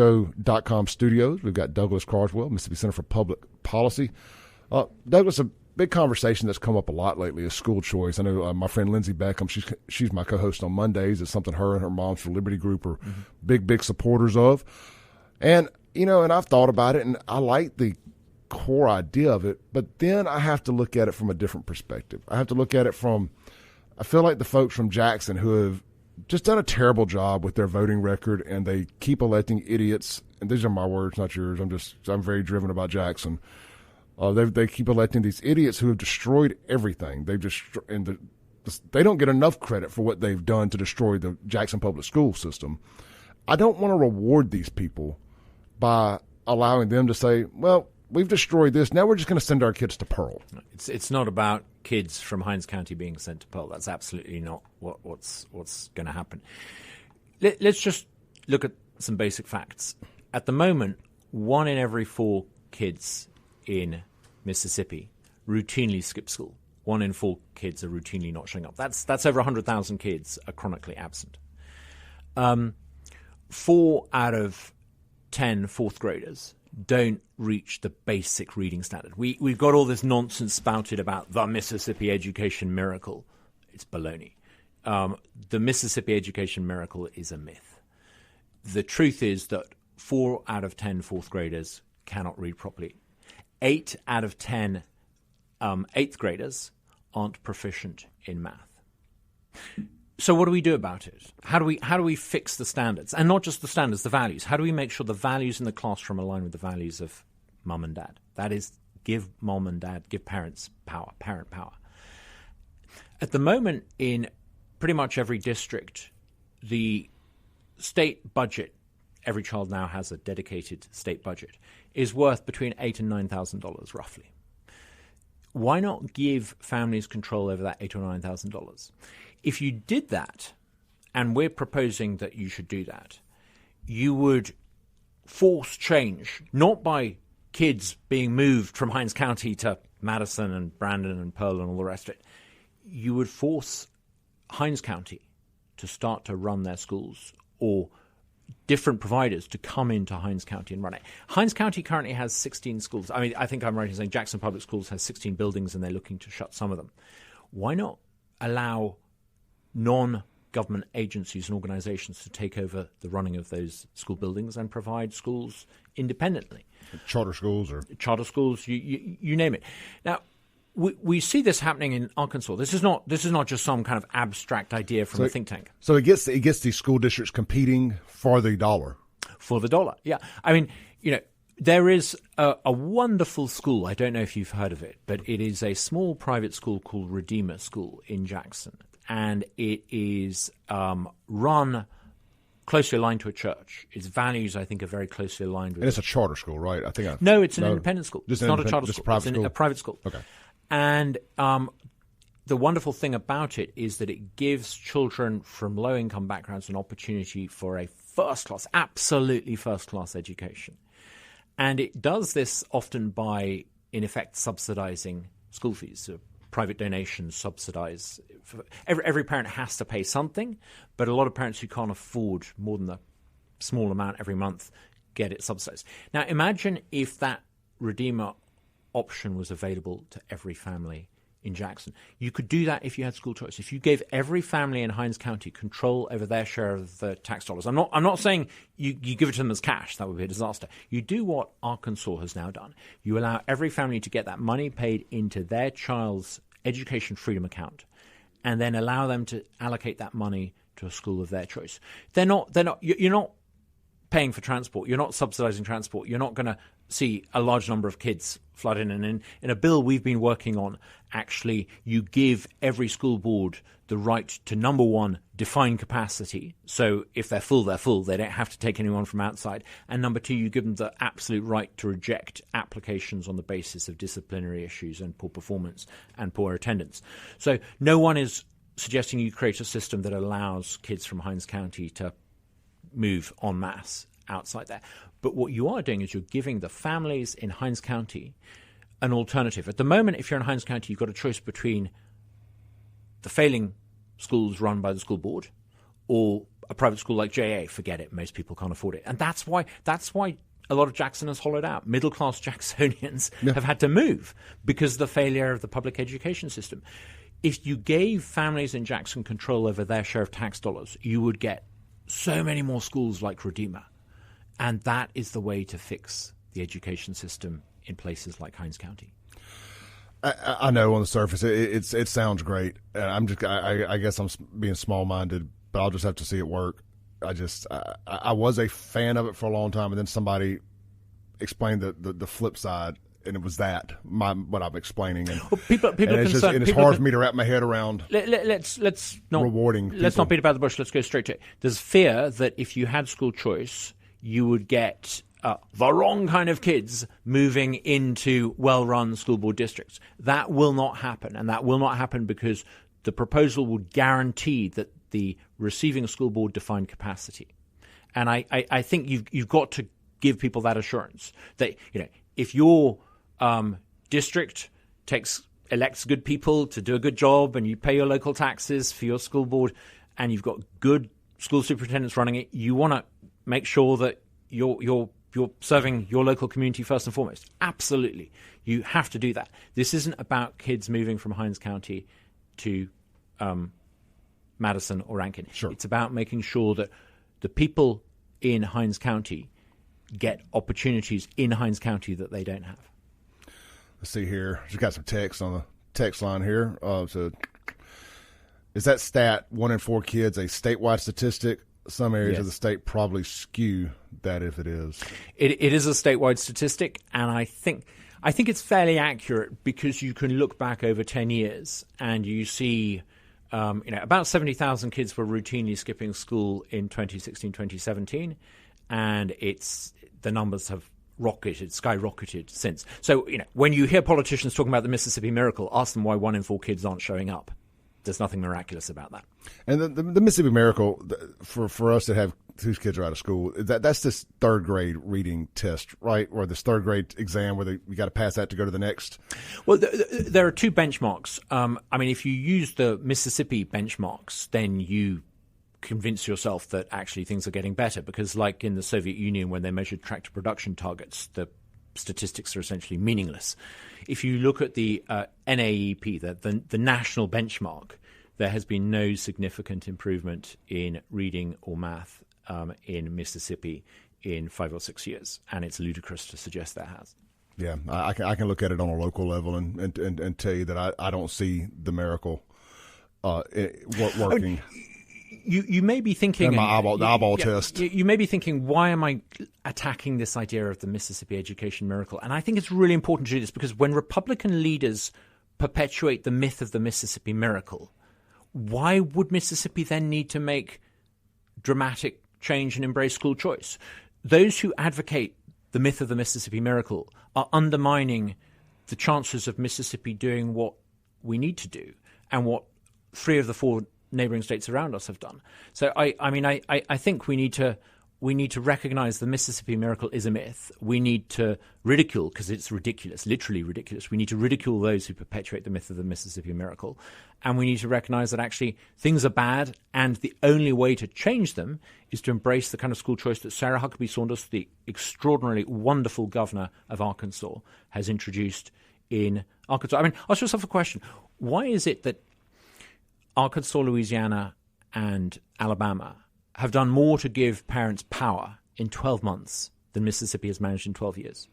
.com studios. We've got Douglas Carswell, Mississippi Center for Public Policy. Douglas, a big conversation that's come up a lot lately is school choice. I know my friend Lindsay Beckham, she's my co-host on Mondays. It's something her and her Moms for Liberty group are big supporters of. And, and I've thought about it, and I like the core idea of it, but then I have to look at it from a different perspective. I have to look at it I feel like the folks from Jackson who have just done a terrible job with their voting record, and they keep electing idiots. And these are my words, not yours. I'm very driven about Jackson. They keep electing these idiots who have destroyed everything. They don't get enough credit for what they've done to destroy the Jackson public school system. I don't want to reward these people by allowing them to say, well, we've destroyed this. Now we're just going to send our kids to Pearl. It's not about kids from Hinds County being sent to Pearl. That's absolutely not what's going to happen. Let's just look at some basic facts. At the moment, 1 in every 4 kids in Mississippi routinely skip school. 1 in 4 kids are routinely not showing up. That's over 100,000 kids are chronically absent. 4 out of 10 fourth graders don't reach the basic reading standard. We've got all this nonsense spouted about the Mississippi education miracle. It's baloney. The Mississippi education miracle is a myth. The truth is that 4 out of 10 fourth graders cannot read properly. 8 out of 10 eighth graders aren't proficient in math. So what do we do about it? How do we fix the standards? And not just the standards, the values. How do we make sure the values in the classroom align with the values of mum and dad? That is, give mum and dad, give parents power, parent power. At the moment, in pretty much every district, the state budget, every child now has a dedicated state budget, is worth between $8,000 and $9,000 roughly. Why not give families control over that $8,000 or $9,000? If you did that, and we're proposing that you should do that, you would force change, not by kids being moved from Hinds County to Madison and Brandon and Pearl and all the rest of it. You would force Hinds County to start to run their schools, or different providers to come into Hinds County and run it. Hinds County currently has 16 schools. I mean, I think I'm right in saying Jackson Public Schools has 16 buildings and they're looking to shut some of them. Why not allow non-government agencies and organizations to take over the running of those school buildings and provide schools independently? Charter schools you name it. Now, we see this happening in Arkansas. This is not just some kind of abstract idea from a think tank. So it gets these school districts competing for the dollar. For the dollar, yeah. I mean, there is a wonderful school. I don't know if you've heard of it, but it is a small private school called Redeemer School in Jackson, and it is run closely aligned to a church. Its values, I think, are very closely aligned with. And it's a charter school, right? No, it's an independent school. It's not a charter school. It's a private school. Okay. And the wonderful thing about it is that it gives children from low-income backgrounds an opportunity for a first-class, absolutely first-class education. And it does this often by, in effect, subsidizing school fees. So private donations subsidize. Every parent has to pay something, but a lot of parents who can't afford more than a small amount every month get it subsidized. Now, imagine if that Redeemer option was available to every family in Jackson. You could do that if you had school choice. If you gave every family in Hinds County control over their share of the tax dollars. I'm not saying you give it to them as cash. That would be a disaster. You do what Arkansas has now done. You allow every family to get that money paid into their child's education freedom account, and then allow them to allocate that money to a school of their choice. You're not paying for transport. You're not subsidizing transport. You're not going to see a large number of kids flood in. And in a bill we've been working on, actually, you give every school board the right to, number one, define capacity. So if they're full, they're full. They don't have to take anyone from outside. And number two, you give them the absolute right to reject applications on the basis of disciplinary issues and poor performance and poor attendance. So no one is suggesting you create a system that allows kids from Hinds County to move en masse outside there. But what you are doing is you're giving the families in Hinds County an alternative. At the moment, if you're in Hinds County, you've got a choice between the failing schools run by the school board or a private school like JA, forget it. Most people can't afford it. And that's why a lot of Jackson has hollowed out. Middle-class Jacksonians have had to move because of the failure of the public education system. If you gave families in Jackson control over their share of tax dollars, you would get so many more schools like Redeemer. And that is the way to fix the education system in places like Hinds County. I know on the surface it sounds great, and I guess I'm being small-minded, but I'll just have to see it work. I was a fan of it for a long time, and then somebody explained the flip side, and it was what I'm explaining. And, people and it's hard for me to wrap my head around. Let's not rewarding people. Let's not beat about the bush. Let's go straight to it. There's fear that if you had school choice, you would get the wrong kind of kids moving into well-run school board districts. That will not happen, and that will not happen because the proposal would guarantee that the receiving school board defined capacity. And I think you've got to give people that assurance that if your district elects good people to do a good job, and you pay your local taxes for your school board, and you've got good school superintendents running it, you want to make sure that you're serving your local community first and foremost. Absolutely. You have to do that. This isn't about kids moving from Hinds County to Madison or Rankin. Sure. It's about making sure that the people in Hinds County get opportunities in Hinds County that they don't have. Let's see here. Just got some text on the text line here. So is that stat 1 in 4 kids a statewide statistic? Some areas of the state probably skew that if it is. It is a statewide statistic, and I think it's fairly accurate because you can look back over 10 years and you see about 70,000 kids were routinely skipping school in 2016, 2017, and the numbers have skyrocketed since. So, when you hear politicians talking about the Mississippi Miracle, ask them why 1 in 4 kids aren't showing up. There's nothing miraculous about that. And the Mississippi Miracle, for us that have whose kids are out of school, that's this third grade reading test, right? Or this third grade exam where you got to pass that to go to the next. Well, there are 2 benchmarks. If you use the Mississippi benchmarks, then you convince yourself that actually things are getting better, because like in the Soviet Union, when they measured tractor production targets, the statistics are essentially meaningless. If you look at the NAEP, the national benchmark, there has been no significant improvement in reading or math in Mississippi in 5 or 6 years, and it's ludicrous to suggest there has. Yeah, I can look at it on a local level and tell you that I don't see the miracle working. You may be thinking the eyeball test. You may be thinking, why am I attacking this idea of the Mississippi education miracle? And I think it's really important to do this because when Republican leaders perpetuate the myth of the Mississippi miracle, why would Mississippi then need to make dramatic change and embrace school choice? Those who advocate the myth of the Mississippi miracle are undermining the chances of Mississippi doing what we need to do and what 3 of the 4 neighboring states around us have done. So I think we need to recognize the Mississippi miracle is a myth. We need to ridicule, because it's ridiculous, literally ridiculous. We need to ridicule those who perpetuate the myth of the Mississippi miracle. And we need to recognize that actually things are bad, and the only way to change them is to embrace the kind of school choice that Sarah Huckabee Sanders, the extraordinarily wonderful governor of Arkansas, has introduced in Arkansas. Ask yourself a question. Why is it that Arkansas, Louisiana, and Alabama have done more to give parents power in 12 months than Mississippi has managed in 12 years?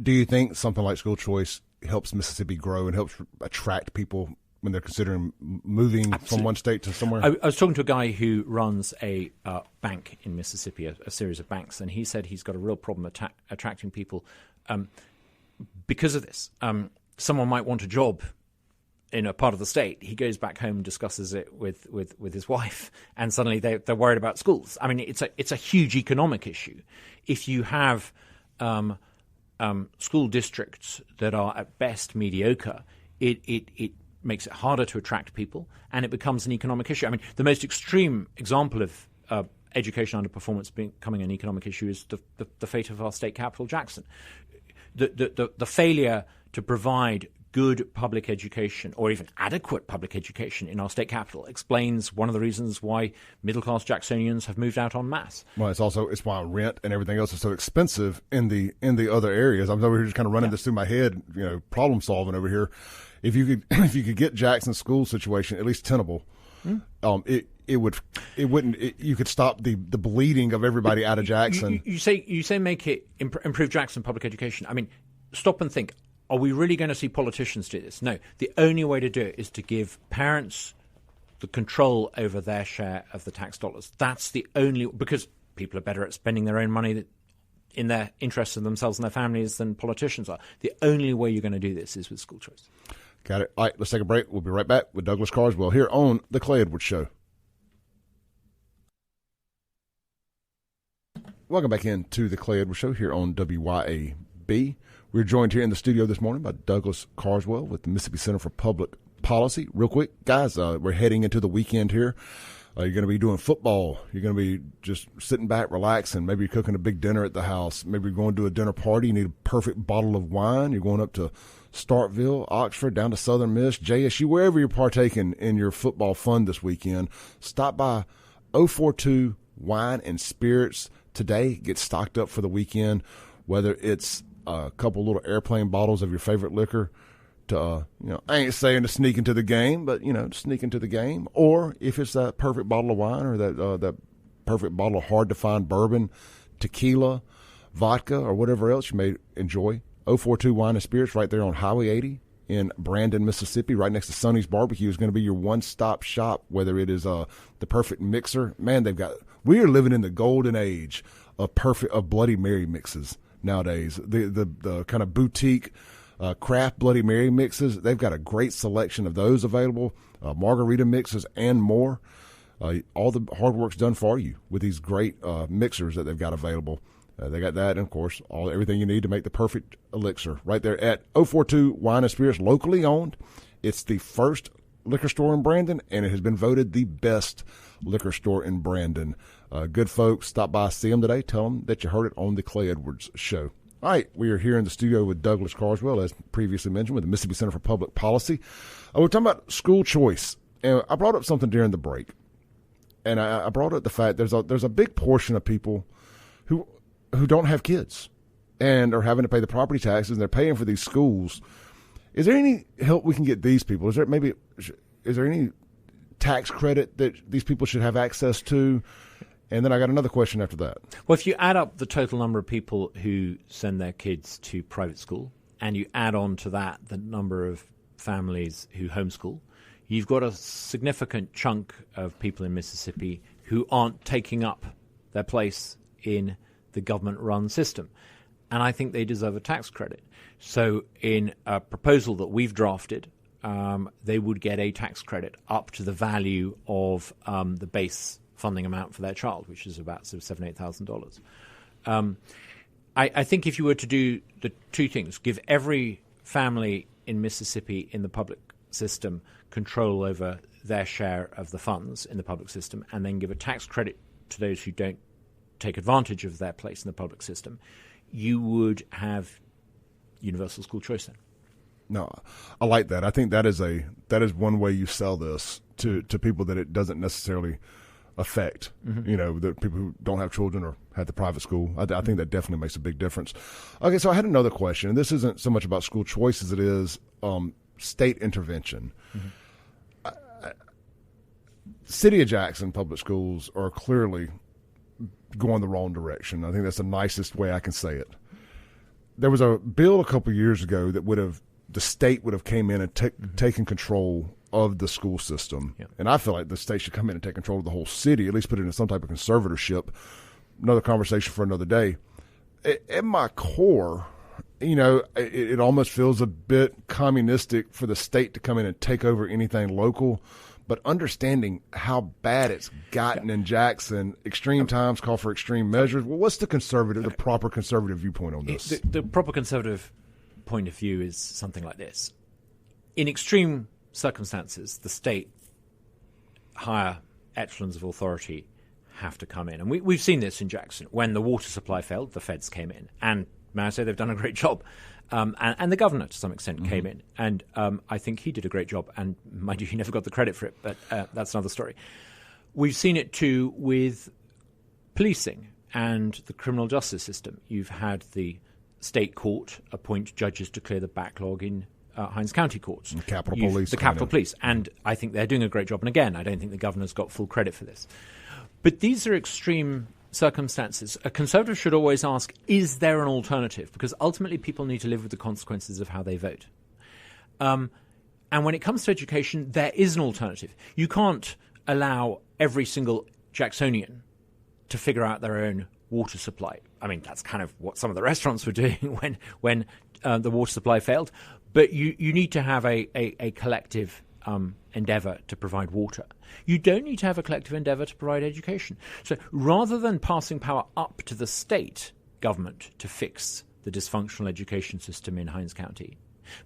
Do you think something like school choice helps Mississippi grow and helps attract people when they're considering moving from one state to somewhere? I was talking to a guy who runs a bank in Mississippi, a series of banks, and he said he's got a real problem attracting people because of this. Someone might want a job in a part of the state. He goes back home and discusses it with his wife, and suddenly they're worried about schools. It's a huge economic issue. If you have school districts that are at best mediocre, it makes it harder to attract people, and it becomes an economic issue. The most extreme example of education underperformance becoming an economic issue is the fate of our state capital, Jackson. The failure to provide good public education, or even adequate public education in our state capital, explains one of the reasons why middle-class Jacksonians have moved out en masse. Well, it's why rent and everything else is so expensive in the other areas. I'm over here just kind of running this through my head, problem solving over here. If you could get Jackson's school situation at least tenable, you could stop the bleeding of everybody out of Jackson. You say make it improve Jackson public education. I mean, stop and think. Are we really going to see politicians do this? No. The only way to do it is to give parents the control over their share of the tax dollars. That's the only, because people are better at spending their own money in their interests of themselves and their families than politicians are. The only way you're going to do this is with school choice. Got it. All right, let's take a break. We'll be right back with Douglas Carswell here on The Clay Edwards Show. Welcome back into The Clay Edwards Show here on WYAB. We're joined here in the studio this morning by Douglas Carswell with the Mississippi Center for Public Policy. Real quick, guys, we're heading into the weekend here. You're going to be doing football. You're going to be just sitting back, relaxing. Maybe you're cooking a big dinner at the house. Maybe you're going to a dinner party. You need a perfect bottle of wine. You're going up to Starkville, Oxford, down to Southern Miss, JSU, wherever you're partaking in your football fun this weekend. Stop by 042 Wine and Spirits today. Get stocked up for the weekend, whether it's a couple little airplane bottles of your favorite liquor to, I ain't saying to sneak into the game, but, to sneak into the game. Or if it's that perfect bottle of wine or that perfect bottle of hard-to-find bourbon, tequila, vodka, or whatever else you may enjoy, 042 Wine and Spirits right there on Highway 80 in Brandon, Mississippi, right next to Sonny's Barbecue is going to be your one-stop shop, whether it is the perfect mixer. Man, we are living in the golden age of Bloody Mary mixes nowadays. The kind of boutique craft Bloody Mary mixes, they've got a great selection of those available, margarita mixes and more. All the hard work's done for you with these great mixers that they've got available. They got that, and of course, everything you need to make the perfect elixir right there at 042 Wine and Spirits, locally owned. It's the first liquor store in Brandon, and it has been voted the best liquor store in Brandon. Good folks, stop by, see them today. Tell them that you heard it on the Clay Edwards Show. All right, we are here in the studio with Douglas Carswell, as previously mentioned, with the Mississippi Center for Public Policy. We're talking about school choice, and I brought up something during the break, and I brought up the fact there's a big portion of people who don't have kids and are having to pay the property taxes, and they're paying for these schools. Is there any help we can get these people? Is there any tax credit that these people should have access to? And then I got another question after that. Well, if you add up the total number of people who send their kids to private school, and you add on to that the number of families who homeschool, you've got a significant chunk of people in Mississippi who aren't taking up their place in the government-run system. And I think they deserve a tax credit. So in a proposal that we've drafted, they would get a tax credit up to the value of the base funding amount for their child, which is about sort of $7,000-8,000. I think if you were to do the two things, give every family in Mississippi in the public system control over their share of the funds in the public system, and then give a tax credit to those who don't take advantage of their place in the public system, you would have universal school choice then. No, I like that. I think that is one way you sell this to people that it doesn't necessarily affect. Mm-hmm. The people who don't have children or have the private school. I think that definitely makes a big difference. Okay, so I had another question, and this isn't so much about school choice as it is state intervention. Mm-hmm. City of Jackson public schools are clearly going the wrong direction. I think that's the nicest way I can say it. There was a bill a couple of years ago that the state would have came in and taken control of the school system. Yeah. And I feel like the state should come in and take control of the whole city, at least put it in some type of conservatorship. Another conversation for another day. At my core, it almost feels a bit communistic for the state to come in and take over anything local. But understanding how bad it's gotten in Jackson, extreme times call for extreme measures. Well, what's the proper conservative viewpoint on this? The proper conservative point of view is something like this. In extreme circumstances, the state, higher echelons of authority have to come in. And we've seen this in Jackson. When the water supply failed, the feds came in and may I say they've done a great job. And the governor, to some extent, came in. And I think he did a great job. And mind you, he never got the credit for it, but that's another story. We've seen it, too, with policing and the criminal justice system. You've had the state court appoint judges to clear the backlog in Hinds County courts. The Capitol Police. The Capitol Police. And I think they're doing a great job. And again, I don't think the governor's got full credit for this. But these are extreme circumstances. A Conservative should always ask, is there an alternative? Because ultimately people need to live with the consequences of how they vote. And when it comes to education, there is an alternative. You can't allow every single Jacksonian to figure out their own water supply. I mean, that's kind of what some of the restaurants were doing when the water supply failed. But you need to have a collective endeavour to provide water. You don't need to have a collective endeavour to provide education. So rather than passing power up to the state government to fix the dysfunctional education system in Hinds County,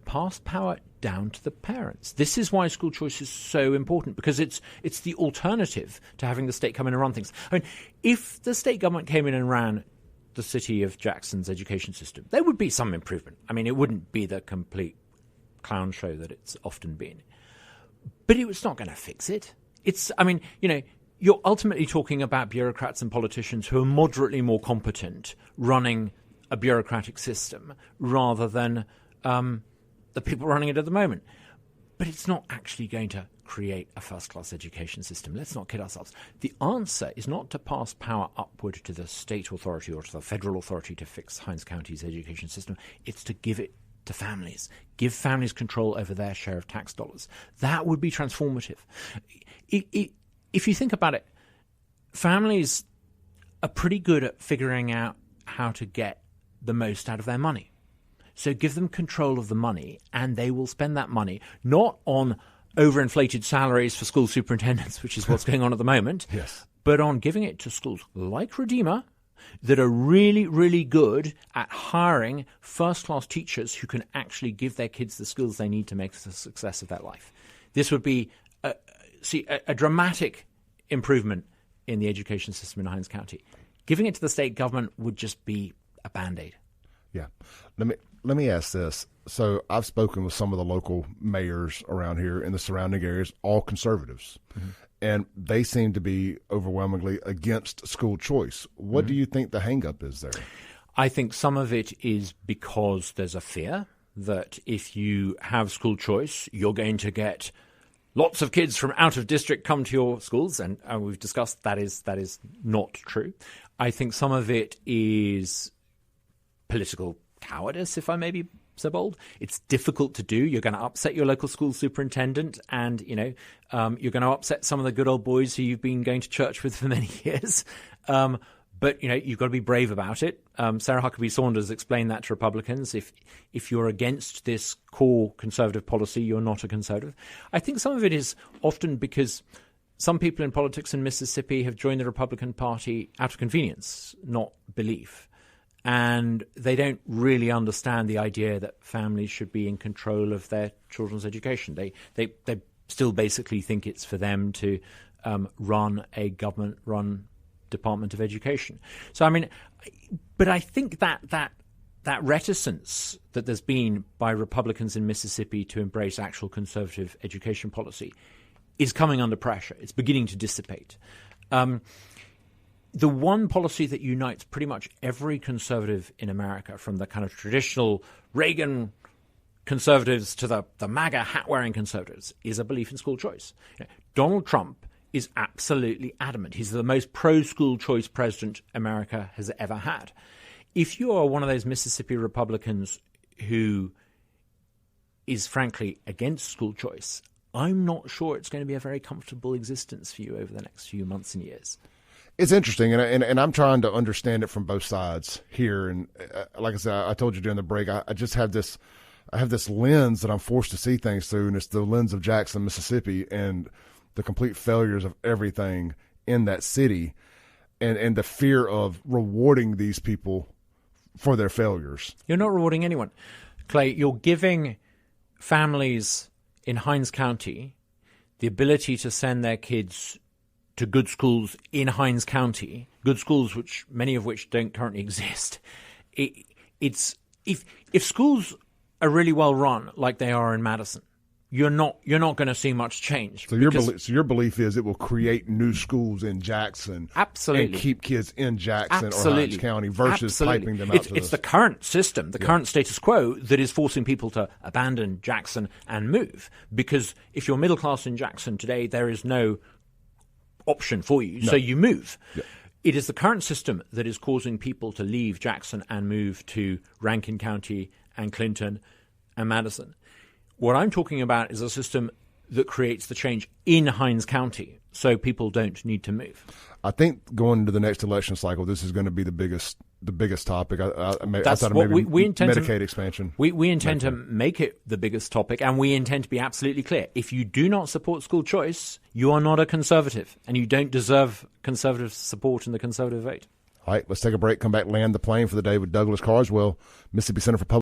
pass power down to the parents. This is why school choice is so important, because it's the alternative to having the state come in and run things. I mean, if the state government came in and ran the city of Jackson's education system, there would be some improvement. I mean, it wouldn't be the complete clown show that it's often been. But it was not going to fix it. You're ultimately talking about bureaucrats and politicians who are moderately more competent running a bureaucratic system rather than the people running it at the moment. But it's not actually going to create a first-class education system. Let's not kid ourselves. The answer is not to pass power upward to the state authority or to the federal authority to fix Hinds County's education system. It's to give it to families. Give families control over their share of tax dollars. That would be transformative. If you think about it, families are pretty good at figuring out how to get the most out of their money. So give them control of the money, and they will spend that money not on overinflated salaries for school superintendents, which is what's going on at the moment, yes, but on giving it to schools like Redeemer that are really, really good at hiring first-class teachers who can actually give their kids the skills they need to make the success of their life. This would be a dramatic improvement in the education system in Hinds County. Giving it to the state government would just be a Band-Aid. Yeah. Let me ask this. So I've spoken with some of the local mayors around here in the surrounding areas, all conservatives, and they seem to be overwhelmingly against school choice. What do you think the hang-up is there? I think some of it is because there's a fear that if you have school choice, you're going to get lots of kids from out of district come to your schools, and we've discussed that is not true. I think some of it is political cowardice, if I may be so bold. It's difficult to do. You're going to upset your local school superintendent, and you're going to upset some of the good old boys who you've been going to church with for many years. But you've got to be brave about it. Sarah Huckabee Sanders explained that to Republicans. If you're against this core conservative policy, you're not a conservative. I think some of it is often because some people in politics in Mississippi have joined the Republican Party out of convenience, not belief. And they don't really understand the idea that families should be in control of their children's education. They still basically think it's for them to run a government-run Department of Education. So, but I think that reticence that there's been by Republicans in Mississippi to embrace actual conservative education policy is coming under pressure. It's beginning to dissipate. The one policy that unites pretty much every conservative in America, from the kind of traditional Reagan conservatives to the MAGA hat-wearing conservatives, is a belief in school choice. Donald Trump is absolutely adamant. He's the most pro-school choice president America has ever had. If you are one of those Mississippi Republicans who is frankly against school choice, I'm not sure it's going to be a very comfortable existence for you over the next few months and years. It's interesting, and I'm trying to understand it from both sides here. And like I said, I told you during the break, I just have this lens that I'm forced to see things through, and it's the lens of Jackson, Mississippi, and the complete failures of everything in that city, and the fear of rewarding these people for their failures. You're not rewarding anyone, Clay. You're giving families in Hinds County the ability to send their kids to good schools in Hinds County, good schools many of which don't currently exist. it's if schools are really well run like they are in Madison, you're not going to see much change. So your belief is it will create new schools in Jackson, absolutely, and keep kids in Jackson absolutely. or Hinds County versus piping them out. It's the current system, the current status quo that is forcing people to abandon Jackson and move. Because if you're middle class in Jackson today, there is no option for you, so you move. Yeah. It is the current system that is causing people to leave Jackson and move to Rankin County and Clinton and Madison. What I'm talking about is a system that creates the change in Hinds County so people don't need to move. I think going into the next election cycle, this is going to be the biggest topic. That's what we intend Medicaid expansion. We intend to make it the biggest topic, and we intend to be absolutely clear. If you do not support school choice, you are not a conservative, and you don't deserve conservative support in the conservative vote. All right, let's take a break, come back, land the plane for the day with Douglas Carswell, Mississippi Center for Public